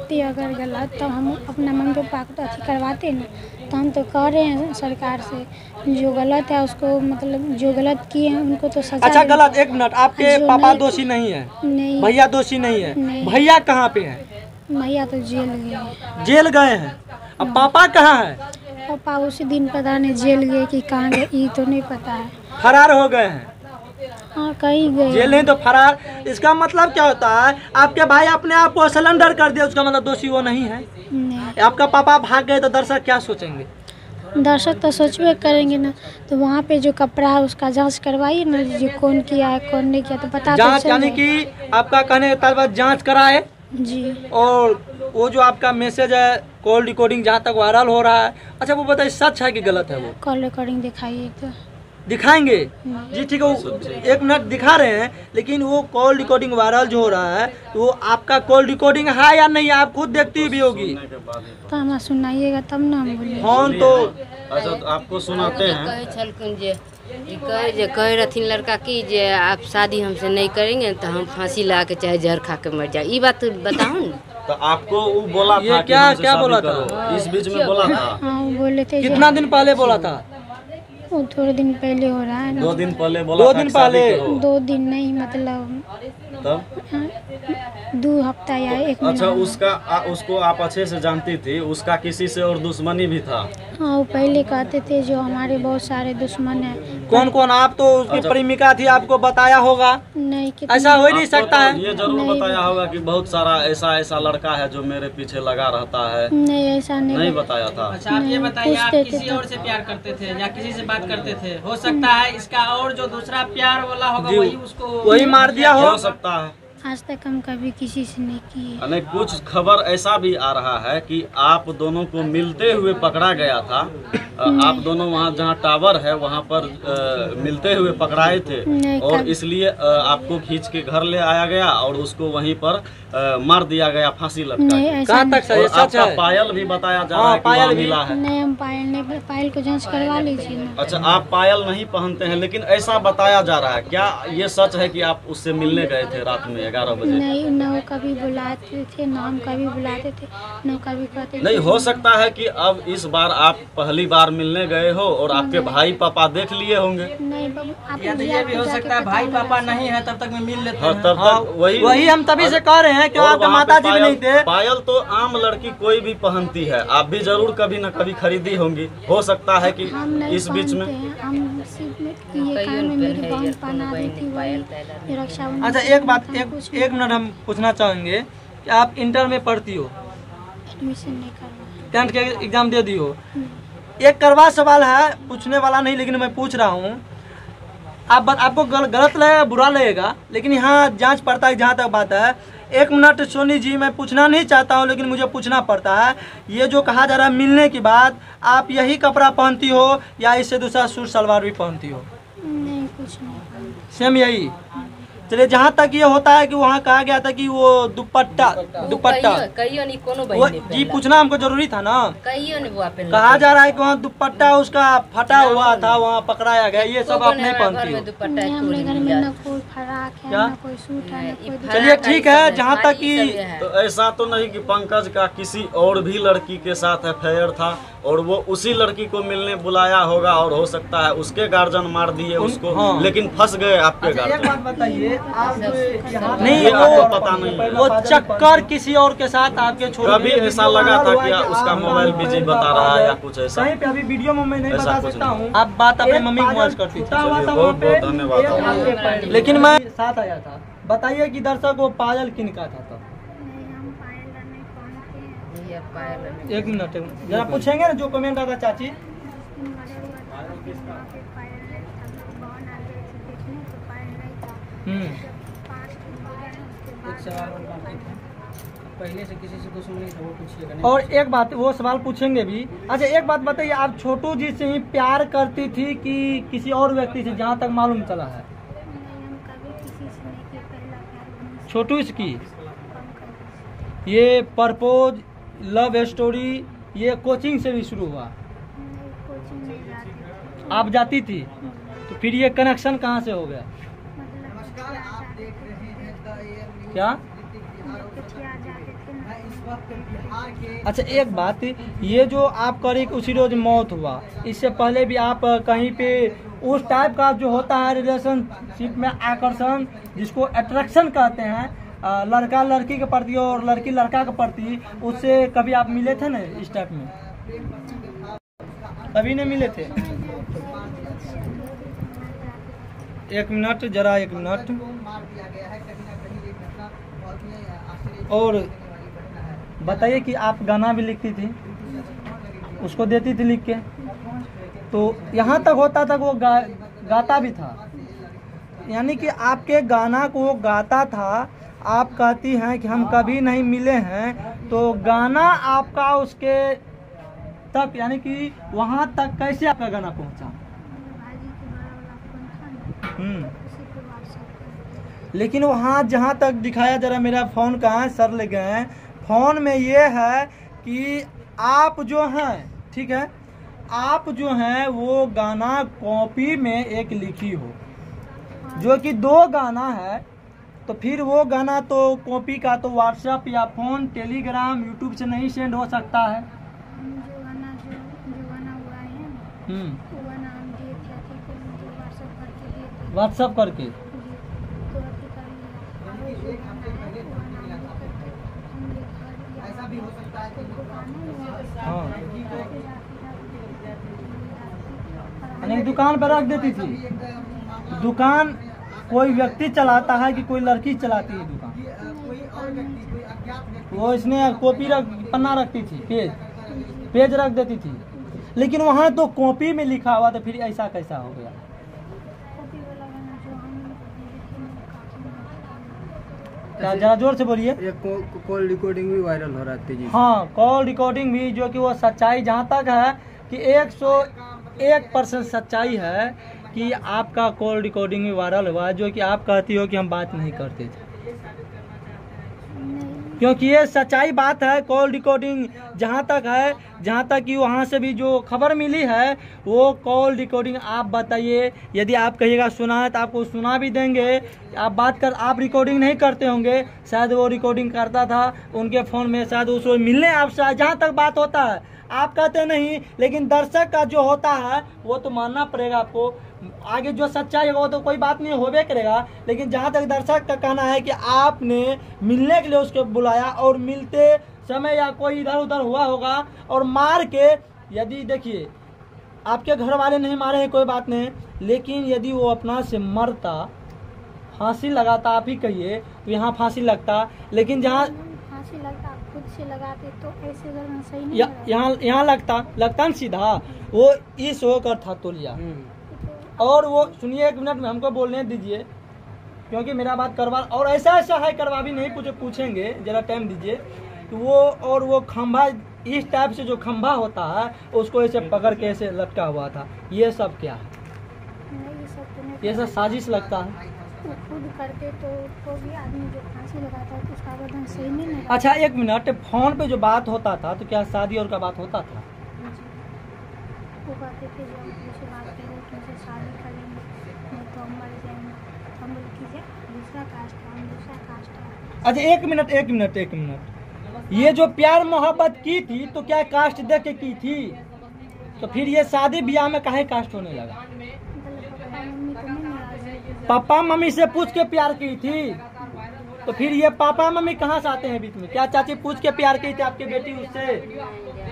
होती अगर गलत तो हम अपना मम्मी पापा को तो अथी करवाते ना। तो हम तो कह रहे हैं सरकार से जो गलत है उसको, मतलब जो गलत किए हैं उनको तो सजा। अच्छा गलत, एक मिनट, आपके पापा दोषी नहीं है? नहीं। भैया दोषी नहीं है? भैया कहाँ पे है? भैया तो जेल गए। जेल गए हैं? अब पापा कहाँ है? पापा उसी दिन पता नहीं जेल गए कि कहाँ गए, ये तो नहीं पता है। फरार हो गए हैं? हाँ कहीं गए। जेल नहीं तो फरार। इसका मतलब क्या होता है? आपके भाई अपने आप को सिलेंडर कर दिया, उसका मतलब दोषी वो नहीं है? नहीं। आपका पापा भाग गए तो दर्शक क्या सोचेंगे? दर्शक तो सोचबे करेंगे ना। तो वहाँ पे जो कपड़ा है उसका जांच करवाइए ना, जो कौन किया है कौन नहीं किया, तो पता जांच, यानी कि आपका कहने का तात्पर्य जांच कराए जी। और वो जो आपका मैसेज है कॉल रिकॉर्डिंग जहाँ तक वायरल हो रहा है, अच्छा वो बताइए सच है कि गलत है? वो कॉल रिकॉर्डिंग दिखाइए तो दिखाएंगे जी, ठीक है, वो 1 मिनट दिखा रहे हैं। लेकिन वो कॉल रिकॉर्डिंग वायरल जो हो रहा है तो वो आपका कॉल रिकॉर्डिंग है या नहीं, आप खुद देखती भी होगी। तो हमें सुनाइएगा तब ना हम बोले। हाँ तो अच्छा तो आपको सुनाते हैं। कहे रहथिन लड़का की जे आप शादी हमसे नहीं करेंगे तो हम फांसी लगा के चाहे जहर खा के मर जाए। ये बात बताओ ना। तो आपको वो बोला ये था क्या बोला था? इस बीच में बोला था? हाँ वो बोले थे। कितना दिन पहले बोला था? वो थोड़े दिन पहले हो रहा है ना। 2 दिन पहले बोला? 2 दिन पहले? 2 दिन नहीं, मतलब तब 2 हफ्ता या 1 महीना। अच्छा उसको आप अच्छे से जानती थी? उसका किसी से और दुश्मनी भी था? हाँ वो पहले कहते थे जो हमारे बहुत सारे दुश्मन हैं। कौन कौन? आप तो उसकी प्रेमिका थी, आपको बताया होगा। नहीं, ऐसा हो ही नहीं सकता है। ये जरूर बताया होगा कि बहुत सारा ऐसा लड़का है जो मेरे पीछे लगा रहता है। नहीं ऐसा नहीं बताया था? अच्छा आप ये बताइए, आप किसी और से प्यार करते थे या किसी से बात करते थे? हो सकता है इसका और जो दूसरा प्यार वाला होगा वही उसको वही मार दिया हो सकता है। आज तक हम कभी किसी से नहीं किए। अने कुछ खबर ऐसा भी आ रहा है कि आप दोनों को मिलते हुए पकड़ा गया था। आप दोनों वहाँ जहाँ टावर है वहाँ पर मिलते हुए पकड़ाए थे और इसलिए आपको खींच के घर ले आया गया और उसको वहीं पर मार दिया गया, फांसी लटका। कहाँ तक सही? सच है? पायल भी बताया जा रहा है कि वहाँ मिला है। नहीं हम पायल नहीं, पायल को जांच करवा लीजिए ना। अच्छा आप पायल नहीं पहनते हैं, लेकिन ऐसा बताया जा रहा है, क्या ये सच है कि आप उससे मिलने गए थे रात में 11 बजे? नहीं, न वो कभी बुलाते थे, न हम कभी बुलाते थे, न कभी कहते थे। नहीं हो सकता है कि अब इस बार आप पहली बार मिलने गए हो और आपके भाई पापा देख लिए होंगे। नहीं बाबू, आप या तो ये भी हो सकता है भाई पापा नहीं है तब तक मैं मिल लेता हूँ। तब तक वही हम तभी से कह रहे हैं कि आपके माता जी भी नहीं थे। पायल तो आम लड़की कोई भी पहनती है, आप भी जरूर कभी न कभी खरीदी होंगी। हो सकता है कि इस बीच में अच्छा एक मिनट हम पूछना चाहेंगे कि आप इंटर में पढ़ती हो, एडमिशन नहीं करना, 10th के एग्जाम दे दी हो। एक करवा सवाल है, पूछने वाला नहीं लेकिन मैं पूछ रहा हूँ। आपको गलत लगेगा, बुरा लगेगा, लेकिन यहाँ जांच पड़ता है। जहाँ तक बात है, 1 मिनट सोनी जी, मैं पूछना नहीं चाहता हूँ लेकिन मुझे पूछना पड़ता है। ये जो कहा जा रहा है मिलने के बाद आप यही कपड़ा पहनती हो या इससे दूसरा सूट सलवार भी पहनती हो? नहीं कुछ नहीं, सेम यही। चलिए, जहाँ तक ये होता है कि वहाँ कहा गया था कि वो दुपट्टा वो जी पूछना हमको जरूरी था ना। कहा जा रहा है कि वहाँ दुपट्टा उसका फटा हुआ था, वहाँ पकड़ाया गया। ये सब आप नहीं पहनती हो? चलिए ठीक है, जहाँ तक कि तो ऐसा तो नहीं कि पंकज का किसी और भी लड़की के साथ अफेयर था और वो उसी लड़की को मिलने बुलाया होगा और हो सकता है उसके गार्जियन मार दिए उसको। हाँ। लेकिन फंस गए आपके एक गार्जियन। बात बताइए, आप नहीं, नहीं आपको पता नहीं। वो चक्कर किसी और के साथ आपके छोड़ कभी ऐसा लगा था कि उसका मोबाइल बिजी बता रहा है या कुछ ऐसा? कहीं पे अभी वीडियो में मैं नहीं ऐसा बता कुछ सकता नहीं। हूँ। आप बात अपने मम्मी को मौज करती थी। बहुत बहुत धन्यवाद। लेकिन मैं साथ आया था। बताइए कि दर्शक वो पायल किनका था तब? एक मिनट जरा पूछेंगे ना, जो कमेंट आता चाची। पहले से किसी से दुश्मनी था वो पूछिएगा। और एक बात, वो सवाल पूछेंगे भी। अच्छा एक बात बताइए, आप छोटू जी से ही प्यार करती थी कि किसी और व्यक्ति से, जहाँ तक मालूम चला है? छोटू की ये प्रपोज लव स्टोरी ये कोचिंग से भी शुरू हुआ? आप जाती थी तो फिर ये कनेक्शन कहाँ से हो गया? क्या अच्छा एक बात, ये जो आप करी उसी रोज मौत हुआ, इससे पहले भी आप कहीं पे उस टाइप का जो होता है रिलेशनशिप में आकर्षण, जिसको अट्रैक्शन कहते हैं, लड़का लड़की के प्रति और लड़की लड़का के प्रति, उससे कभी आप मिले थे ना इस टाइप में? कभी नहीं मिले थे? एक मिनट जरा, एक मिनट। और बताइए कि आप गाना भी लिखती थी, उसको देती थी लिख के, तो यहाँ तक होता था वो गाता भी था, यानी कि आपके गाना को वो गाता था। आप कहती हैं कि हम कभी नहीं मिले हैं, तो गाना आपका उसके तक, यानी कि वहाँ तक कैसे आपका गाना पहुँचा? लेकिन वहाँ जहाँ तक दिखाया, जरा मेरा फ़ोन कहाँ है, सर ले गए हैं, फ़ोन में ये है कि आप जो हैं, ठीक है, आप जो हैं वो गाना कॉपी में एक लिखी हो, जो कि 2 गाना है, तो फिर वो गाना तो कॉपी का तो व्हाट्सएप या फ़ोन, टेलीग्राम, यूट्यूब से नहीं सेंड हो सकता है। जो गाना हुआ है वो गाना हम दिए थे, व्हाट्सएप करके। हाँ, यानी दुकान पर रख देती थी। दुकान कोई व्यक्ति चलाता है कि कोई लड़की चलाती है दुकान? वो इसने कॉपी पन्ना रखती थी, पेज रख देती थी, लेकिन वहाँ तो कॉपी में लिखा हुआ था, फिर ऐसा कैसा हो गया? जरा जोर से बोलिए। कॉल रिकॉर्डिंग भी वायरल हो रहा है तेजी। हाँ, कॉल रिकॉर्डिंग भी, जो कि वो सच्चाई जहाँ तक है कि 101% सच्चाई है कि आपका कॉल रिकॉर्डिंग भी वायरल हुआ, जो कि आप कहती हो कि हम बात नहीं करते थे, क्योंकि ये सच्चाई बात है। कॉल रिकॉर्डिंग जहाँ तक है, जहाँ तक कि वहाँ से भी जो खबर मिली है, वो कॉल रिकॉर्डिंग आप बताइए, यदि आप कहिएगा सुना है तो आपको सुना भी देंगे। आप रिकॉर्डिंग नहीं करते होंगे, शायद वो रिकॉर्डिंग करता था उनके फ़ोन में, शायद उसको मिलने आपसे जहाँ तक बात होता है, आप कहते नहीं, लेकिन दर्शक का जो होता है वो तो मानना पड़ेगा आपको। आगे जो सच्चाई होगा वो तो कोई बात नहीं होबे करेगा, लेकिन जहाँ तक दर्शक का कहना है कि आपने मिलने के लिए उसको बुलाया, और मिलते समय या कोई इधर उधर हुआ होगा और मार के, यदि देखिए आपके घर वाले नहीं मारे हैं कोई बात नहीं, लेकिन यदि वो अपना से मरता, फांसी लगाता, आप ही कहिए, तो यहाँ फांसी लगता, लेकिन जहाँ फांसी लगता खुद से लगाते तो ऐसे करना सही नहीं। यहाँ लगता न सीधा, वो इस होकर था तोलिया। और वो सुनिए, 1 मिनट में हमको बोलने दीजिए, क्योंकि मेरा बात करवा, और ऐसा है करवा भी नहीं पूछेंगे, जरा टाइम दीजिए। तो वो खंभा, इस टाइप से जो खंभा होता है उसको ऐसे पकड़ के ऐसे लटका हुआ था, ये सब क्या है? ये सब साजिश लगता है। वो खुद करते तो भी आदमी जो फांसी लगाता है तो उसका बदन सही नहीं है। अच्छा 1 मिनट, फोन पे जो बात होता था तो क्या शादी और का बात होता था? वो कहते थे जो हमसे बात करें तुमसे शादी करेंगे, नहीं तो हम मर जाएंगे, हम बोले कीजिए दूसरा कास्ट है, हम दूसरा कास्ट है। अच्छा 1 मिनट, ये जो प्यार मोहब्बत की थी तो क्या कास्ट देख के की थी? तो फिर ये शादी ब्याह में काहे कास्ट होने लगा? पापा मम्मी से पूछ के प्यार की थी, तो फिर ये पापा मम्मी कहाँ से आते हैं बीच में? क्या चाची पूछ के प्यार की थी आपकी बेटी उससे?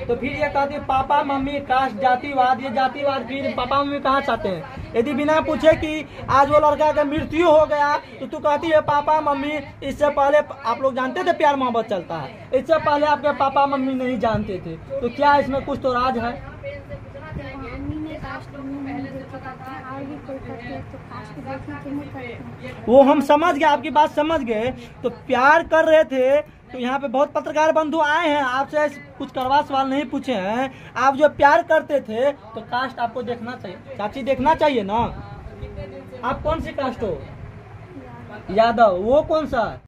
तो फिर ये कहती पापा मम्मी, कास्ट, जातिवाद, ये जातिवाद, फिर पापा मम्मी कहाँ से आते हैं? यदि बिना पूछे कि आज वो लड़का का मृत्यु हो गया तो तू कहती है पापा मम्मी। इससे पहले आप लोग जानते थे प्यार मोहब्बत चलता है, इससे पहले आपके पापा मम्मी नहीं जानते थे, तो क्या इसमें कुछ तो राज है? वो हम समझ गए, आपकी बात समझ गए। तो प्यार कर रहे थे तो यहाँ पे बहुत पत्रकार बंधु आए हैं, आपसे कुछ करवा सवाल नहीं पूछे हैं। आप जो प्यार करते थे तो कास्ट आपको देखना चाहिए, चाची देखना चाहिए ना। आप कौन सी कास्ट हो? यादव। वो कौन सा है?